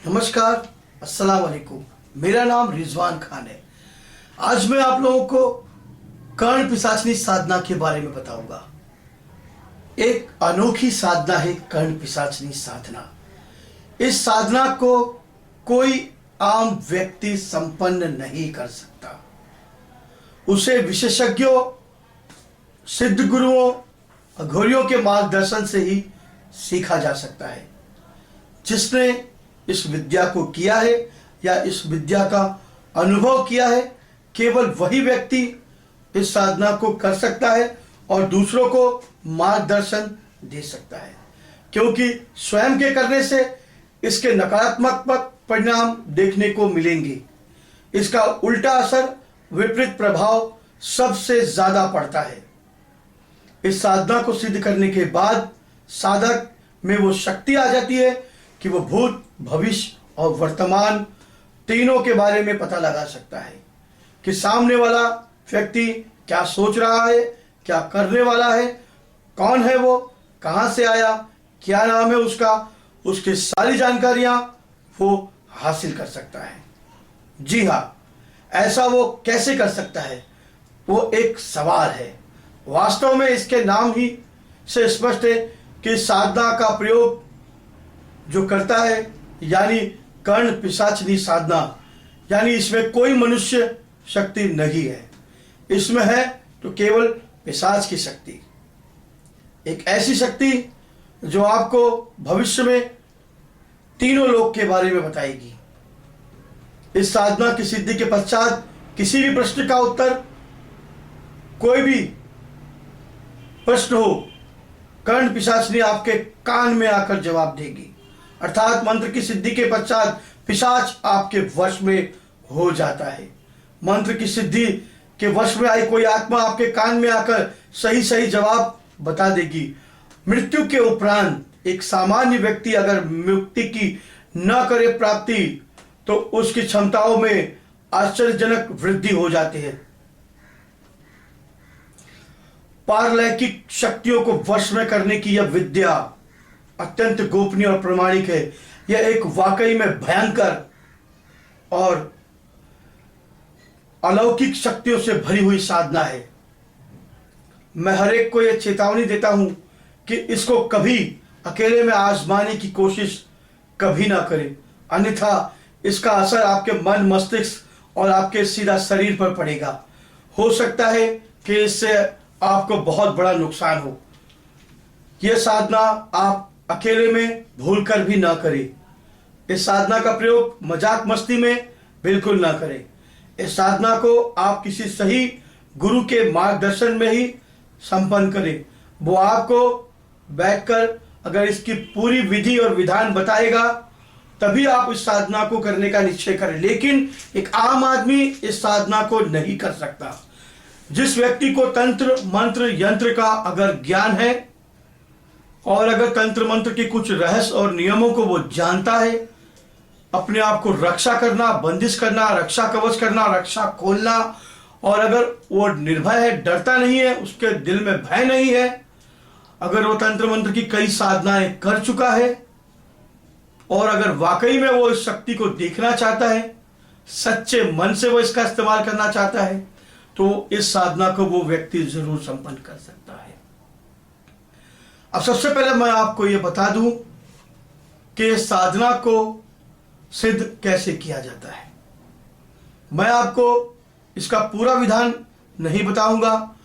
नमस्कार, अस्सलाम वालेकुम। मेरा नाम रिजवान खान है। आज मैं आप लोगों को कर्ण पिशाचनी साधना के बारे में बताऊंगा। एक अनोखी साधना है कर्ण पिशाचनी साधना। इस साधना को कोई आम व्यक्ति संपन्न नहीं कर सकता। उसे विशेषज्ञों, सिद्ध गुरुओं, अघोरियों के मार्गदर्शन से ही सीखा जा सकता है। जिसने इस विद्या को किया है या इस विद्या का अनुभव किया है, केवल वही व्यक्ति इस साधना को कर सकता है और दूसरों को मार्गदर्शन दे सकता है। क्योंकि स्वयं के करने से इसके नकारात्मक परिणाम देखने को मिलेंगे। इसका उल्टा असर, विपरीत प्रभाव सबसे ज्यादा पड़ता है। इस साधना को सिद्ध करने के बाद साधक में वो शक्ति आ जाती है कि वो भूत, भविष्य और वर्तमान तीनों के बारे में पता लगा सकता है कि सामने वाला व्यक्ति क्या सोच रहा है, क्या करने वाला है, कौन है वो, कहां से आया, क्या नाम है उसका, उसकी सारी जानकारियां वो हासिल कर सकता है। जी हाँ, ऐसा वो कैसे कर सकता है, वो एक सवाल है। वास्तव में इसके नाम ही से स्पष्ट है कि साधना का प्रयोग जो करता है यानी कर्ण पिशाचनी साधना, यानी इसमें कोई मनुष्य शक्ति नहीं है। इसमें है तो केवल पिशाच की शक्ति, एक ऐसी शक्ति जो आपको भविष्य में तीनों लोक के बारे में बताएगी। इस साधना की सिद्धि के पश्चात किसी भी प्रश्न का उत्तर, कोई भी प्रश्न हो, कर्ण पिशाचनी आपके कान में आकर जवाब देगी। अर्थात मंत्र की सिद्धि के पश्चात पिशाच आपके वश में हो जाता है। मंत्र की सिद्धि के वश में आई कोई आत्मा आपके कान में आकर सही सही जवाब बता देगी। मृत्यु के उपरांत एक सामान्य व्यक्ति अगर मुक्ति की न करे प्राप्ति, तो उसकी क्षमताओं में आश्चर्यजनक वृद्धि हो जाती है। पारलौकिक शक्तियों को वश में करने की यह विद्या अत्यंत गोपनीय और प्रामाणिक है। यह एक वाकई में भयंकर और अलौकिक शक्तियों से भरी हुई साधना है। मैं हर एक को यह चेतावनी देता हूं कि इसको कभी अकेले में आजमाने की कोशिश कभी ना करें, अन्यथा इसका असर आपके मन, मस्तिष्क और आपके सीधा शरीर पर पड़ेगा। हो सकता है कि इससे आपको बहुत बड़ा नुकसान हो। यह साधना आप अकेले में भूलकर भी ना करें। इस साधना का प्रयोग मजाक मस्ती में बिल्कुल ना करें। इस साधना को आप किसी सही गुरु के मार्गदर्शन में ही संपन्न करें। वो आपको बैठकर अगर इसकी पूरी विधि और विधान बताएगा, तभी आप इस साधना को करने का निश्चय करें। लेकिन एक आम आदमी इस साधना को नहीं कर सकता। जिस व्यक्ति को तंत्र, मंत्र, यंत्र का अगर ज्ञान है और अगर तंत्र मंत्र के कुछ रहस्य और नियमों को वो जानता है, अपने आप को रक्षा करना, बंदिश करना, रक्षा कवच करना, रक्षा खोलना, और अगर वो निर्भय है, डरता नहीं है, उसके दिल में भय नहीं है, अगर वो तंत्र मंत्र की कई साधनाएं कर चुका है और अगर वाकई में वो इस शक्ति को देखना चाहता है, सच्चे मन से वो इसका इस्तेमाल करना चाहता है, तो इस साधना को वो व्यक्ति जरूर संपन्न कर सकता है। अब सबसे पहले मैं आपको यह बता दूं कि इस साधना को सिद्ध कैसे किया जाता है। मैं आपको इसका पूरा विधान नहीं बताऊंगा।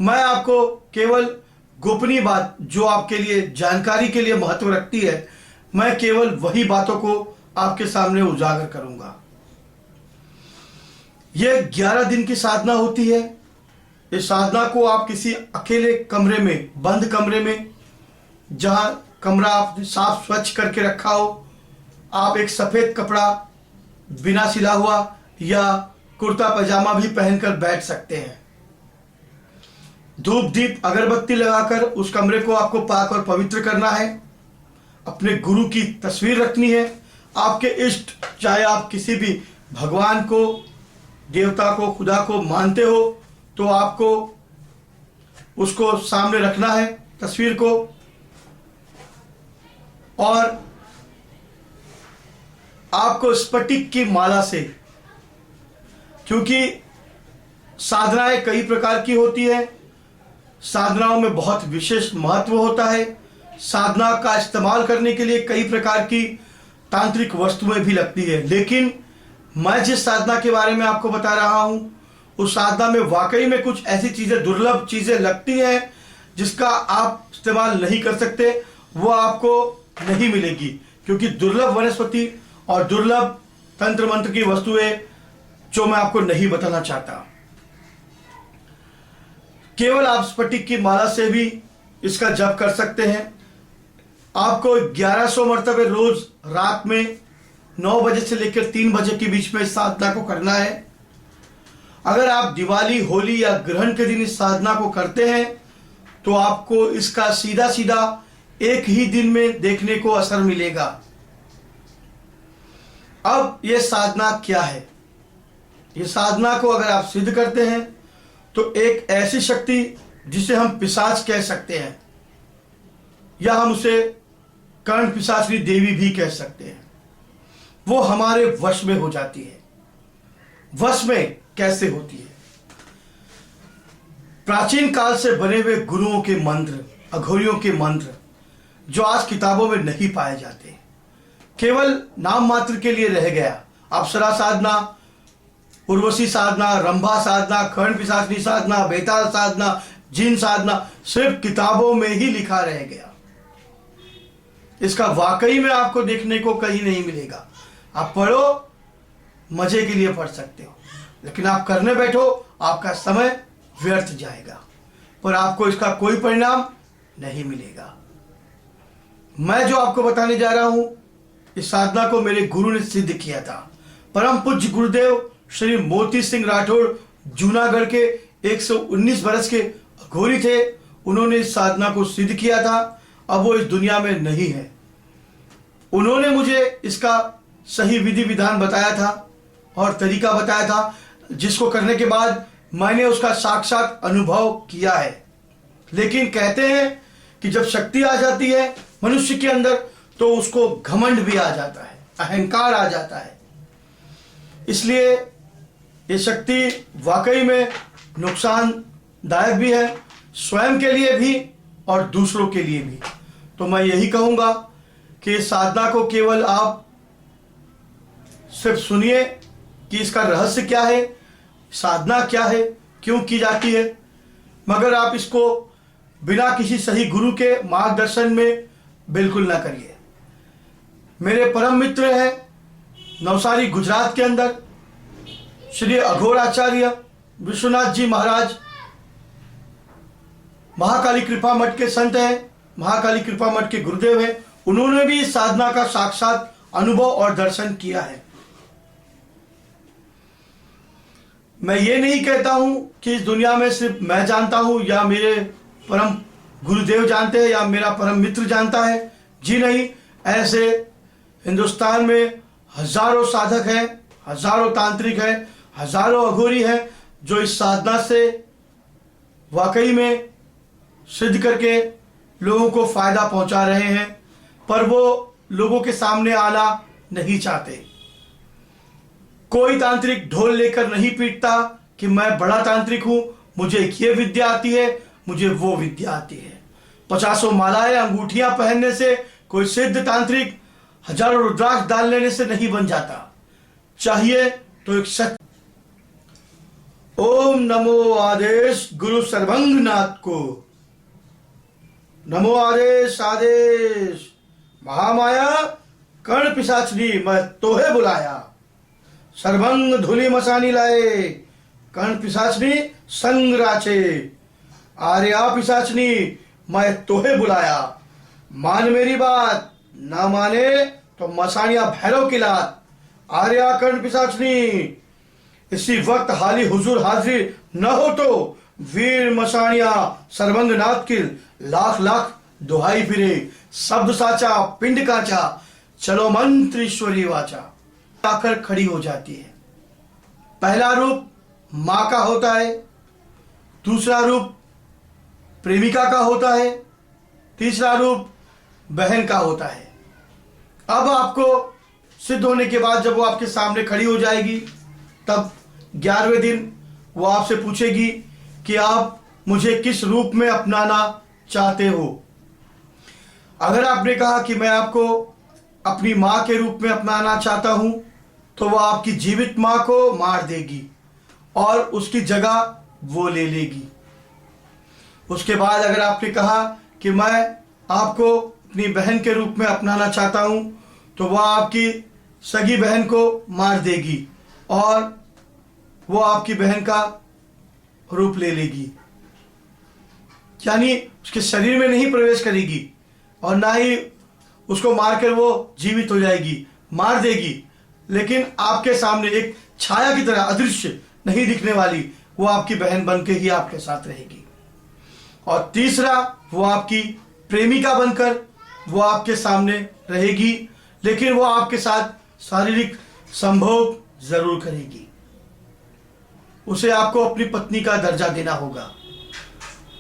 मैं आपको केवल गोपनीय बात, जो आपके लिए जानकारी के लिए महत्व रखती है, मैं केवल वही बातों को आपके सामने उजागर करूंगा। यह 11 दिन की साधना होती है। इस साधना को आप किसी अकेले कमरे में, बंद कमरे में, जहां कमरा आपने साफ स्वच्छ करके रखा हो, आप एक सफेद कपड़ा बिना सिला हुआ या कुर्ता पजामा भी पहनकर बैठ सकते हैं। धूप, दीप, अगरबत्ती लगाकर उस कमरे को आपको पाक और पवित्र करना है। अपने गुरु की तस्वीर रखनी है। आपके इष्ट, चाहे आप किसी भी भगवान को, देवता को, खुदा को मानते हो, तो आपको उसको सामने रखना है, तस्वीर को। और आपको स्फटिक की माला से, क्योंकि साधनाएं कई प्रकार की होती है, साधनाओं में बहुत विशेष महत्व होता है, साधना का इस्तेमाल करने के लिए कई प्रकार की तांत्रिक वस्तुएं भी लगती है, लेकिन मैं जिस साधना के बारे में आपको बता रहा हूं उस साधना में वाकई में कुछ ऐसी चीजें, दुर्लभ चीजें लगती हैं जिसका आप इस्तेमाल नहीं कर सकते, वो आपको नहीं मिलेगी, क्योंकि दुर्लभ वनस्पति और दुर्लभ तंत्र मंत्र की वस्तुएं जो मैं आपको नहीं बताना चाहता। केवल आप स्फटिक की माला से भी इसका जप कर सकते हैं। आपको 1100 मरतबे रोज रात में 9 बजे से लेकर 3 बजे के बीच में इस साधना को करना है। अगर आप दिवाली, होली या ग्रहण के दिन इस साधना को करते हैं तो आपको इसका सीधा सीधा एक ही दिन में देखने को असर मिलेगा। अब यह साधना क्या है? यह साधना को अगर आप सिद्ध करते हैं तो एक ऐसी शक्ति जिसे हम पिशाच कह सकते हैं, या हम उसे कर्ण पिशाचनी देवी भी कह सकते हैं, वो हमारे वश में हो जाती है। वश में कैसे होती है? प्राचीन काल से बने हुए गुरुओं के मंत्र, अघोरियों के मंत्र जो आज किताबों में नहीं पाए जाते, केवल नाम मात्र के लिए रह गया। अप्सरा साधना, उर्वशी साधना, रंभा साधना, कर्ण पिशाचनी साधना, बेताल साधना, जिन साधना सिर्फ किताबों में ही लिखा रह गया। इसका वाकई में आपको देखने को कहीं नहीं मिलेगा। आप पढ़ो, मजे के लिए पढ़ सकते हो, लेकिन आप करने बैठो आपका समय व्यर्थ जाएगा, पर आपको इसका कोई परिणाम नहीं मिलेगा। मैं जो आपको बताने जा रहा हूं, इस साधना को मेरे गुरु ने सिद्ध किया था। परम पूज्य गुरुदेव श्री मोती सिंह राठौड़ जूनागढ़ के 119 वर्ष के अघोरी थे। उन्होंने इस साधना को सिद्ध किया था। अब वो इस दुनिया में नहीं है। उन्होंने मुझे इसका सही विधि विधान बताया था और तरीका बताया था, जिसको करने के बाद मैंने उसका साक्षात अनुभव किया है। लेकिन कहते हैं कि जब शक्ति आ जाती है मनुष्य के अंदर तो उसको घमंड भी आ जाता है, अहंकार आ जाता है। इसलिए ये शक्ति वाकई में नुकसानदायक भी है, स्वयं के लिए भी और दूसरों के लिए भी। तो मैं यही कहूँगा कि इस साधना को केवल आप सिर्फ सुनिए कि इसका रहस्य क्या है, साधना क्या है, क्यों की जाती है, मगर आप इसको बिना किसी सही गुरु के मार्गदर्शन में बिल्कुल ना करिए। मेरे परम मित्र हैं नवसारी गुजरात के अंदर श्री अघोराचार्य विश्वनाथ जी महाराज, महाकाली कृपा मठ के संत हैं, महाकाली कृपा मठ के गुरुदेव हैं। उन्होंने भी इस साधना का साक्षात अनुभव और दर्शन किया है। मैं ये नहीं कहता हूं कि इस दुनिया में सिर्फ मैं जानता हूं या मेरे परम गुरुदेव जानते हैं या मेरा परम मित्र जानता है। जी नहीं, ऐसे हिंदुस्तान में हजारों साधक हैं, हजारों तांत्रिक हैं, हजारों अघोरी हैं जो इस साधना से वाकई में सिद्ध करके लोगों को फायदा पहुंचा रहे हैं, पर वो लोगों के सामने आना नहीं चाहते। कोई तांत्रिक ढोल लेकर नहीं पीटता कि मैं बड़ा तांत्रिक हूं, मुझे ये विद्या आती है, मुझे वो विद्या आती है। 50 मालाएं, अंगूठियां पहनने से कोई सिद्ध तांत्रिक हजारों रुद्राक्ष डाल लेने से नहीं बन जाता। चाहिए तो एक सत्य। ओम नमो आदेश गुरु सर्वंगनाथ को, नमो आदेश आदेश महामाया कर्ण पिशाचनी मैं तोहे बुलाया, सर्वंग धूलि मसानी लाए, कर्ण पिशाचनी संग राचे, आर्या पिशाचनी मैं तोहे बुलाया, मान मेरी बात, ना माने तो मसानिया भैरव की लात, आर्या कर्ण पिशाचनी। इसी वक्त हाली हुजूर हाजिर न हो तो वीर मसानिया सर्वंगनाथ की लाख लाख दुहाई फिरे, शब्द साचा पिंड काचा, चलो मंत्र ईश्वरी वाचा। आकर खड़ी हो जाती है। पहला रूप मां का होता है, दूसरा रूप प्रेमिका का होता है, तीसरा रूप बहन का होता है। अब आपको सिद्ध होने के बाद जब वो आपके सामने खड़ी हो जाएगी, तब 11वें दिन वो आपसे पूछेगी कि आप मुझे किस रूप में अपनाना चाहते हो। अगर आपने कहा कि मैं आपको अपनी माँ के रूप में अपनाना चाहता हूं, तो वह आपकी जीवित माँ को मार देगी और उसकी जगह वो ले लेगी। उसके बाद अगर आपने कहा कि मैं आपको अपनी बहन के रूप में अपनाना चाहता हूं, तो वह आपकी सगी बहन को मार देगी और वो आपकी बहन का रूप ले लेगी, यानी उसके शरीर में नहीं प्रवेश करेगी और ना ही उसको मारकर वो जीवित हो जाएगी, मार देगी, लेकिन आपके सामने एक छाया की तरह अदृश्य नहीं दिखने वाली वो आपकी बहन बनकर ही आपके साथ रहेगी। और तीसरा, वो आपकी प्रेमिका बनकर वो आपके सामने रहेगी, लेकिन वो आपके साथ शारीरिक संभोग जरूर करेगी। उसे आपको अपनी पत्नी का दर्जा देना होगा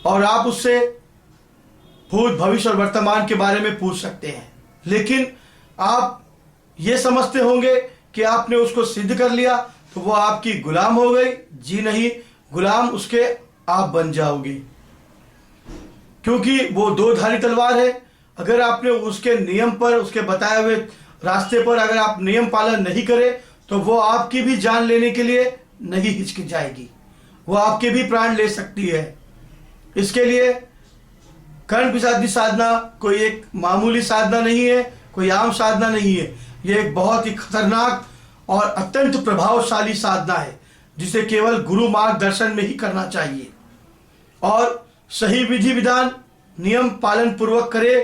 और आप उससे भूत, भविष्य और वर्तमान के बारे में पूछ सकते हैं, लेकिन आप ये समझते होंगे कि आपने उसको सिद्ध कर लिया तो वो आपकी गुलाम हो गई। जी नहीं, गुलाम उसके आप बन जाओगे, क्योंकि वो दो धारी तलवार है। अगर आपने उसके नियम पर, उसके बताए हुए रास्ते पर अगर आप नियम पालन नहीं करें, तो वो आपकी भी जान लेने के लिए नहीं हिचकिचाएगी, वो आपके भी प्राण ले सकती है। इसके लिए कर्ण पिशाचिनी साधना कोई एक मामूली साधना नहीं है, कोई आम साधना नहीं है। यह एक बहुत ही खतरनाक और अत्यंत प्रभावशाली साधना है, जिसे केवल गुरु मार्गदर्शन में ही करना चाहिए और सही विधि विधान नियम पालन पूर्वक करे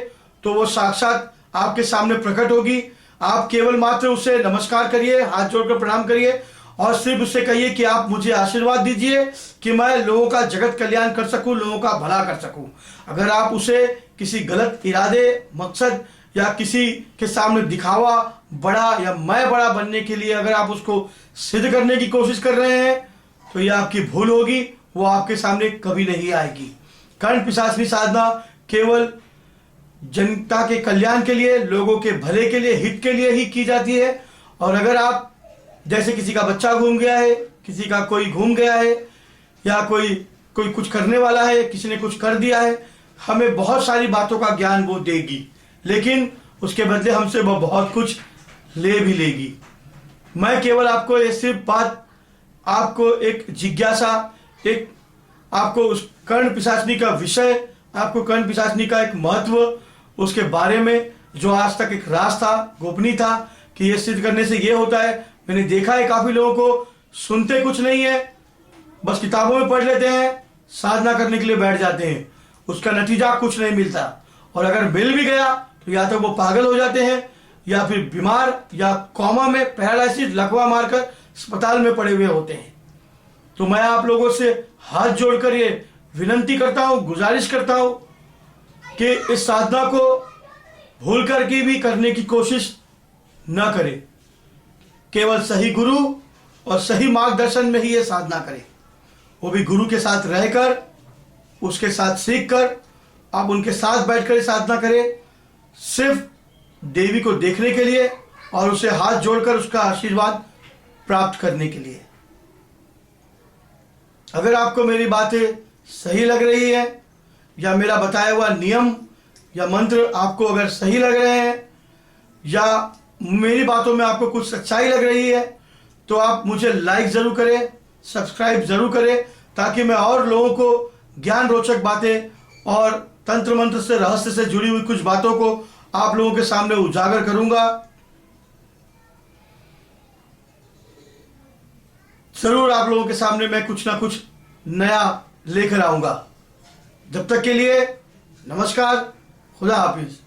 तो वो साक्षात आपके सामने प्रकट होगी। आप केवल मात्र उसे नमस्कार करिए, हाथ जोड़कर प्रणाम करिए और सिर्फ उससे कहिए कि आप मुझे आशीर्वाद दीजिए कि मैं लोगों का जगत कल्याण कर सकूं, लोगों का भला कर सकूं। अगर आप उसे किसी गलत इरादे, मकसद या किसी के सामने दिखावा बड़ा या मैं बड़ा बनने के लिए अगर आप उसको सिद्ध करने की कोशिश कर रहे हैं, तो यह आपकी भूल होगी, वो आपके सामने कभी नहीं आएगी। कर्ण पिशाचिनी साधना केवल जनता के कल्याण के लिए, लोगों के भले के लिए, हित के लिए ही की जाती है। और अगर आप जैसे किसी का बच्चा घूम गया है, किसी का कोई घूम गया है, या कोई कुछ करने वाला है, किसी ने कुछ कर दिया है, हमें बहुत सारी बातों का ज्ञान वो देगी, लेकिन उसके बदले हमसे वो बहुत कुछ ले भी लेगी। मैं केवल आपको ये सिर्फ बात, आपको एक जिज्ञासा, एक आपको उस कर्ण पिशाचिनी का विषय, आपको कर्ण पिशाचिनी का एक महत्व, उसके बारे में जो आज तक एक राज था, गोपनीय था कि ये सिद्ध करने से ये होता है। मैंने देखा है काफी लोगों को, सुनते कुछ नहीं है, बस किताबों में पढ़ लेते हैं, साधना करने के लिए बैठ जाते हैं, उसका नतीजा कुछ नहीं मिलता। और अगर मिल भी गया तो या तो वो पागल हो जाते हैं या फिर बीमार या कोमा में, पैरालिसिस, लकवा मारकर अस्पताल में पड़े हुए होते हैं। तो मैं आप लोगों से हाथ जोड़कर ये विनंती करता हूं, गुजारिश करता हूं कि इस साधना को भूल करके भी करने की कोशिश न करें। केवल सही गुरु और सही मार्गदर्शन में ही ये साधना करें, वो भी गुरु के साथ रहकर, उसके साथ सीखकर, आप उनके साथ बैठकर ये साधना करें, सिर्फ देवी को देखने के लिए और उसे हाथ जोड़कर उसका आशीर्वाद प्राप्त करने के लिए। अगर आपको मेरी बातें सही लग रही है या मेरा बताया हुआ नियम या मंत्र आपको अगर सही लग रहे हैं या मेरी बातों में आपको कुछ सच्चाई लग रही है, तो आप मुझे लाइक जरूर करें, सब्सक्राइब जरूर करें, ताकि मैं और लोगों को ज्ञान रोचक बातें और तंत्र मंत्र से, रहस्य से जुड़ी हुई कुछ बातों को आप लोगों के सामने उजागर करूंगा। जरूर आप लोगों के सामने मैं कुछ ना कुछ नया लेकर आऊंगा। जब तक के लिए नमस्कार, खुदा हाफिज।